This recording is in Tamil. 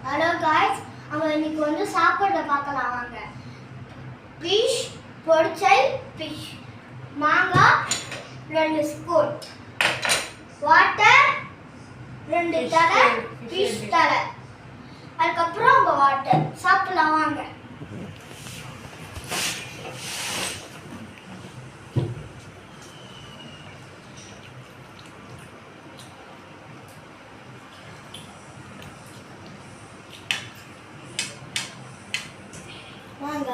ஹலோ காய்ஸ், நம்ம இன்னைக்கு வந்து சாப்பாடுல பார்க்கலாம் வாங்க. ஃபிஷ் பொரிச்சல், ஃபிஷ் மாங்காய் 2 ஸ்பூன், வாட்டர் 2 தலை, ஃபிஷ் தலை, அதுக்கப்புறம் உங்க வாட்டர். சாப்பிடலாம் வாங்க. வாங்க.